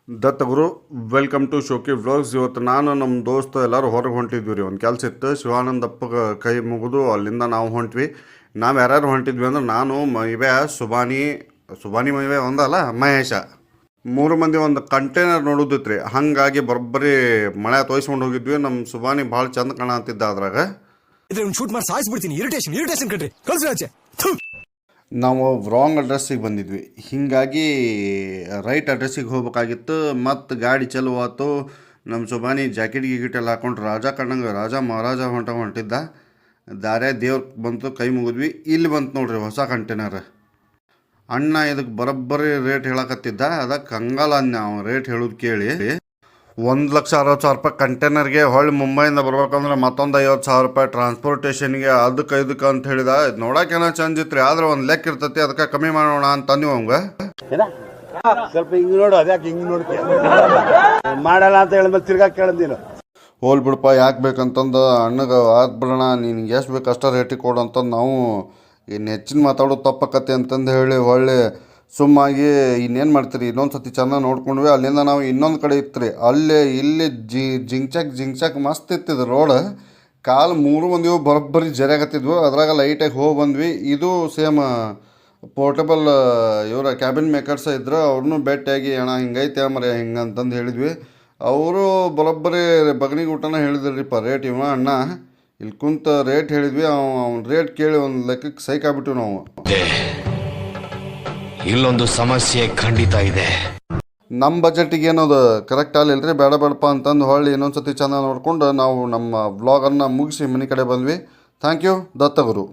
Dattaguru welcome to ಶೋಕಿ vlogs. ಇವತ್ತು ನಾನು ನಮ್ಮ ದೋಸ್ತ ಎಲ್ಲರೂ ಹೊರಗೆ ಹೊಂಟಿದ್ವಿ ರೀ. ಒಂದು ಕೆಲಸ ಇತ್ತು, ಶಿವಾನಂದಪ್ಪಗೆ ಕೈ ಮುಗಿದು ಅಲ್ಲಿಂದ ನಾವು ಹೊಂಟ್ವಿ. ನಾವು ಯಾರ್ಯಾರು ಹೊಂಟಿದ್ವಿ ಅಂದ್ರೆ ನಾನು, ಮೈವೆ, ಸುಬಾನಿ ಮೈವೆ ಒಂದಲ್ಲ, ಮಹೇಶ, 3 ಮಂದಿ ಒಂದು ಕಂಟೈನರ್ ನೋಡೋದಿತ್ತು ರೀ. ಹಾಗಾಗಿ ಬರೋಬ್ಬರಿ ಮಳೆ ತೋರಿಸ್ಕೊಂಡು ಹೋಗಿದ್ವಿ. ನಮ್ಮ ಸುಬಾನಿ ಭಾಳ ಚಂದ ಕಾಣತ್ತಿದ್ದ ಅದ್ರಾಗ. ಶೂಟ್ ಮಾಡಿ ಸಾಯಿಸ್ಬಿಡ್ತೀನಿ. ಇರಿಟೇಷನ್ ಕಣ್ರಿ, ಕಳ್ಸಿ. ನಾವು ರಾಂಗ್ ಅಡ್ರೆಸ್ಸಿಗೆ ಬಂದಿದ್ವಿ, ಹೀಗಾಗಿ ರೈಟ್ ಅಡ್ರೆಸ್ಸಿಗೆ ಹೋಗ್ಬೇಕಾಗಿತ್ತು. ಮತ್ತು ಗಾಡಿ ಚಲೋ ಆಯ್ತು. ನಮ್ಮ ಸುಬಾನಿ ಜಾಕೆಟ್ ಗಿಕೆಟ್ ಎಲ್ಲ ಹಾಕೊಂಡು ರಾಜ ಕಂಡಂಗೆ ರಾಜ ಮಹಾರಾಜ ಹೊಂಟಿದ್ದ. ದಾರ್ಯ ದೇವ್ರು ಬಂತು, ಕೈ ಮುಗಿದ್ವಿ. ಇಲ್ಲಿ ಬಂತು ನೋಡ್ರಿ ಹೊಸ ಕಂಟೈನರ್. ಅಣ್ಣ ಇದಕ್ಕೆ ಬರೋಬ್ಬರಿ ರೇಟ್ ಹೇಳಕತ್ತಿದ್ದ. ಅದಕ್ಕೆ ಹಂಗಲ್ಲ ಅಂದ ನಾವು ರೇಟ್ ಹೇಳೋದು ಕೇಳಿ. 1,60,000 ರೂಪಾಯಿ ಕಂಟೈನರ್ಗೆ. ಹೊಳ್ಳಿ ಮುಂಬೈಯಿಂದ ಬರ್ಬೇಕಂದ್ರೆ ಮತ್ತೊಂದು 50,000 ರೂಪಾಯಿ ಟ್ರಾನ್ಸ್ಪೋರ್ಟೇಷನ್ಗೆ, ಅದಕ್ಕೆ ಇದಕ್ಕೆ ಅಂತ ಹೇಳಿದ. ಇದು ನೋಡೋಕೇನೋ ಚಂದ ಇತ್ತು ರೀ, ಆದ್ರೆ ಒಂದು ಲೆಕ್ಕ ಇರ್ತೈತಿ, ಅದಕ್ಕೆ ಕಮ್ಮಿ ಮಾಡೋಣ ಅಂತಂದ್ವಿ ಅವಂಗೆ. ಸ್ವಲ್ಪ ಹಿಂಗೆ ನೋಡು, ಅದ್ಯಾಕೆ ಹಿಂಗೆ ನೋಡ್ತೀಯ, ಮಾಡಲ್ಲ ಅಂತ ಹೇಳಿ ಮತ್ತೆ ತಿರ್ಗಾ ಕೇಳಿದ್ದೀನು. ಹೋಲ್ ಬಿಡಪ್ಪ, ಯಾಕೆ ಬೇಕಂತಂದು ಅಣ್ಣಗೆ ಆದ್ ಬಿಡೋಣ, ನಿನ್ಗೆ ಎಷ್ಟು ಬೇಕು ಅಷ್ಟ ರೇಟಿಗೆ ಕೊಡು ಅಂತಂದು ನಾವು ಇನ್ನು ಹೆಚ್ಚಿನ ಮಾತಾಡೋದು ತಪ್ಪಕತ್ತೆ ಅಂತಂದು ಹೇಳಿ ಹೊಳ್ಳಿ ಸುಮ್ಮಾಗಿ ಇನ್ನೇನು ಮಾಡ್ತೀರಿ, ಇನ್ನೊಂದು ಸತಿ ಚೆನ್ನಾಗಿ ನೋಡ್ಕೊಂಡ್ವಿ. ಅಲ್ಲಿಂದ ನಾವು ಇನ್ನೊಂದು ಕಡೆ ಇತ್ತು ರೀ, ಅಲ್ಲಿ ಇಲ್ಲಿ ಜಿಂಗ್ಚಾಕ್ ಮಸ್ತ್ ಇತ್ತಿದ್ದು ರೋಡ್. ಕಾಲು 3 ಮಂದಿವು ಬರೋಬ್ಬರಿ ಜರಿಯಾಗತ್ತಿದ್ವು. ಅದ್ರಾಗ ಲೈಟಾಗಿ ಹೋಗಿ ಬಂದ್ವಿ. ಇದು ಸೇಮ್ ಪೋರ್ಟಬಲ್ ಇವರ ಕ್ಯಾಬಿನ್ ಮೇಕರ್ಸ್ ಇದ್ರು, ಅವ್ರನ್ನೂ ಭೇಟಿಯಾಗಿ ಅಣ್ಣ ಹಿಂಗೈತೆ ಮರೆ ಹಿಂಗೆ ಅಂತಂದು ಹೇಳಿದ್ವಿ. ಅವರು ಬರೋಬ್ಬರಿ ಬಗನಿಗೆ ಊಟನ ಹೇಳಿದ್ರಿಪ್ಪ ರೇಟ್. ಇವ ಅಣ್ಣ ಇಲ್ಲಿ ಕುಂತ ರೇಟ್ ಹೇಳಿದ್ವಿ, ಅವ್ನ ರೇಟ್ ಕೇಳಿ ಒಂದು ಲೆಕ್ಕಕ್ಕೆ ಸೈಕ್ ಆಗ್ಬಿಟ್ಟಿವಿ ನಾವು. ಇಲ್ಲೊಂದು ಸಮಸ್ಯೆ ಖಂಡಿತ ಇದೆ. ನಮ್ಮ ಬಜೆಟಿಗೆ ಏನದು ಕರೆಕ್ಟ್ ಆಗಲಿಲ್ಲ ರೀ, ಬೇಡಪ್ಪ ಅಂತಂದು ಹೊಳ್ಳಿ ಇನ್ನೊಂದು ಸತಿ ಚೆನ್ನಾಗಿ ನೋಡ್ಕೊಂಡು ನಾವು ನಮ್ಮ ವ್ಲಾಗನ್ನು ಮುಗಿಸಿ ಮನೆ ಕಡೆ ಬಂದ್ವಿ. Thank you Dattaguru.